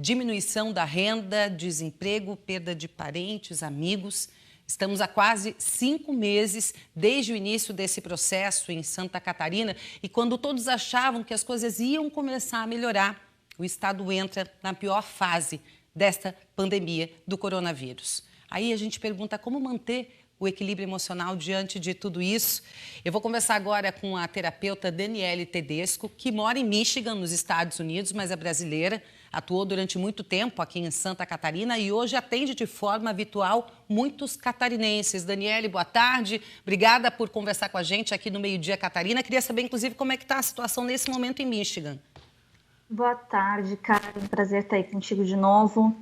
diminuição da renda, desemprego, perda de parentes, amigos. Estamos há quase 5 meses desde o início desse processo em Santa Catarina e quando todos achavam que as coisas iam começar a melhorar, o estado entra na pior fase desta pandemia do coronavírus. Aí a gente pergunta como manter o equilíbrio emocional diante de tudo isso. Eu vou conversar agora com a terapeuta Daniele Tedesco, que mora em Michigan, nos Estados Unidos, mas é brasileira. Atuou durante muito tempo aqui em Santa Catarina e hoje atende de forma virtual muitos catarinenses. Daniele, boa tarde. Obrigada por conversar com a gente aqui no Meio Dia Catarina. Queria saber, inclusive, como é que está a situação nesse momento em Michigan. Boa tarde, Karen. Prazer estar aí contigo de novo.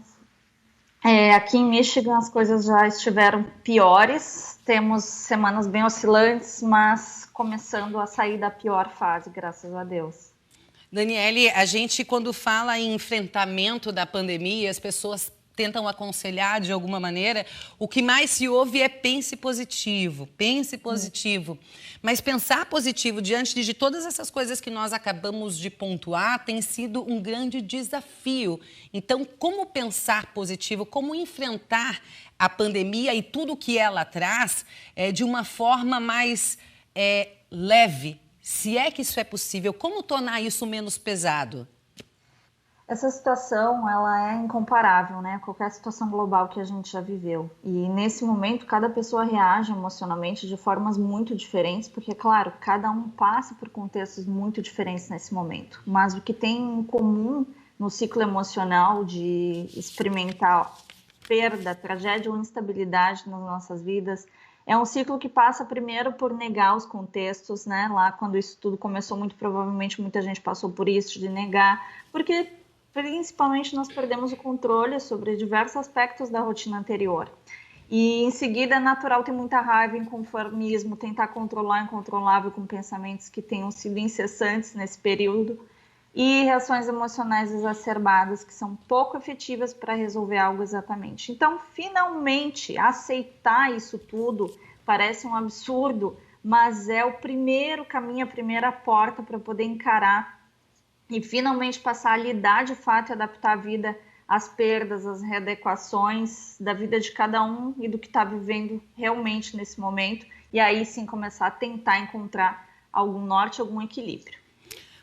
Aqui em Michigan as coisas já estiveram piores, temos semanas bem oscilantes, mas começando a sair da pior fase, graças a Deus. Daniele, a gente quando fala em enfrentamento da pandemia, as pessoas tentam aconselhar de alguma maneira, o que mais se ouve é pense positivo. Mas pensar positivo diante de todas essas coisas que nós acabamos de pontuar tem sido um grande desafio. Então, como pensar positivo, como enfrentar a pandemia e tudo que ela traz de uma forma mais leve, se é que isso é possível, como tornar isso menos pesado? Essa situação, ela é incomparável, né? Qualquer situação global que a gente já viveu. E nesse momento, cada pessoa reage emocionalmente de formas muito diferentes, porque, claro, cada um passa por contextos muito diferentes nesse momento. Mas o que tem em comum no ciclo emocional de experimentar perda, tragédia ou instabilidade nas nossas vidas, é um ciclo que passa primeiro por negar os contextos, né? Lá quando isso tudo começou, muito provavelmente muita gente passou por isso, de negar, porque principalmente nós perdemos o controle sobre diversos aspectos da rotina anterior. E em seguida é natural ter muita raiva, inconformismo, tentar controlar o incontrolável com pensamentos que tenham sido incessantes nesse período e reações emocionais exacerbadas que são pouco efetivas para resolver algo exatamente. Então, finalmente, aceitar isso tudo parece um absurdo, mas é o primeiro caminho, a primeira porta para poder encarar e finalmente passar a lidar de fato e adaptar a vida às perdas, às readequações da vida de cada um e do que está vivendo realmente nesse momento. E aí sim começar a tentar encontrar algum norte, algum equilíbrio.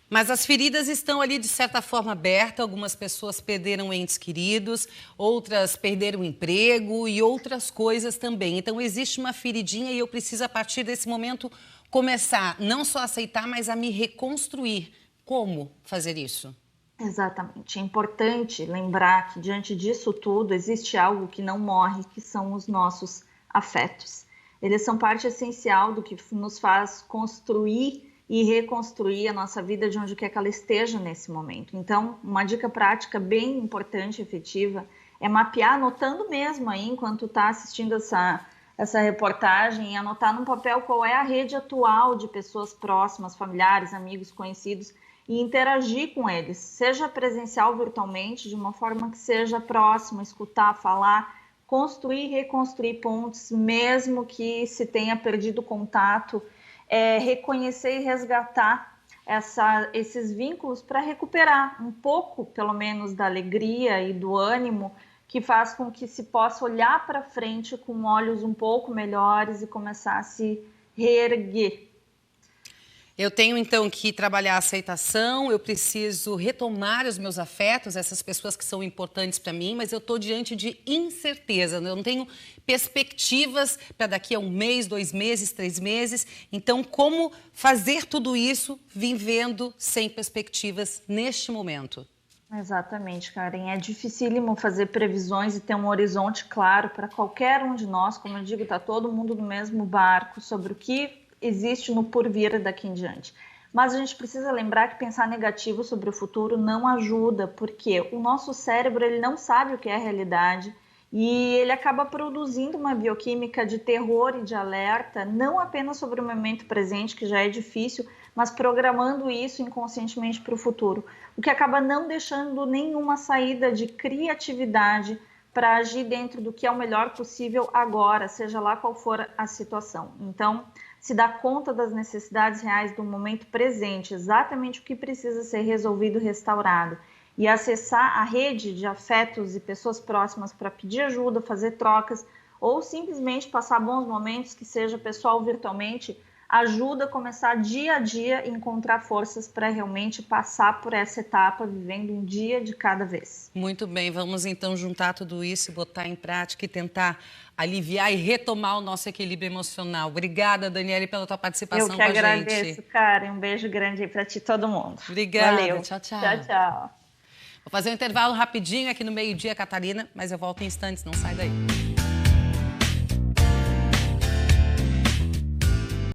Mas as feridas estão ali de certa forma abertas, algumas pessoas perderam entes queridos, outras perderam o emprego e outras coisas também. Então existe uma feridinha e eu preciso a partir desse momento começar não só a aceitar, mas a me reconstruir. Como fazer isso? Exatamente. É importante lembrar que diante disso tudo existe algo que não morre, que são os nossos afetos. Eles são parte essencial do que nos faz construir e reconstruir a nossa vida de onde quer que ela esteja nesse momento. Então, uma dica prática bem importante e efetiva é mapear, anotando mesmo aí, enquanto está assistindo essa reportagem, anotar num papel qual é a rede atual de pessoas próximas, familiares, amigos, conhecidos, e interagir com eles, seja presencial, virtualmente, de uma forma que seja próxima, escutar, falar, construir e reconstruir pontos, mesmo que se tenha perdido o contato, reconhecer e resgatar esses vínculos para recuperar um pouco, pelo menos, da alegria e do ânimo que faz com que se possa olhar para frente com olhos um pouco melhores e começar a se reerguer. Eu tenho, então, que trabalhar a aceitação, eu preciso retomar os meus afetos, essas pessoas que são importantes para mim, mas eu estou diante de incerteza, eu não tenho perspectivas para daqui a 1 mês, 2 meses, 3 meses. Então, como fazer tudo isso vivendo sem perspectivas neste momento? Exatamente, Karen. É dificílimo fazer previsões e ter um horizonte claro para qualquer um de nós. Como eu digo, está todo mundo no mesmo barco sobre o que existe no porvir daqui em diante. Mas a gente precisa lembrar que pensar negativo sobre o futuro não ajuda, porque o nosso cérebro ele não sabe o que é a realidade e ele acaba produzindo uma bioquímica de terror e de alerta, não apenas sobre o momento presente, que já é difícil, mas programando isso inconscientemente para o futuro, o que acaba não deixando nenhuma saída de criatividade para agir dentro do que é o melhor possível agora, seja lá qual for a situação. Então, se dar conta das necessidades reais do momento presente, exatamente o que precisa ser resolvido e restaurado. e acessar a rede de afetos e pessoas próximas para pedir ajuda, fazer trocas, ou simplesmente passar bons momentos, que seja pessoal virtualmente, ajuda a começar dia a dia e encontrar forças para realmente passar por essa etapa, vivendo um dia de cada vez. Muito bem, vamos então juntar tudo isso e botar em prática e tentar aliviar e retomar o nosso equilíbrio emocional. Obrigada, Daniele, pela tua participação com a gente. Eu que agradeço, Karen. Um beijo grande aí para ti e todo mundo. Obrigada, Valeu. tchau, tchau. Tchau, tchau. Vou fazer um intervalo rapidinho aqui no meio-dia, Catarina, mas eu volto em instantes, não sai daí.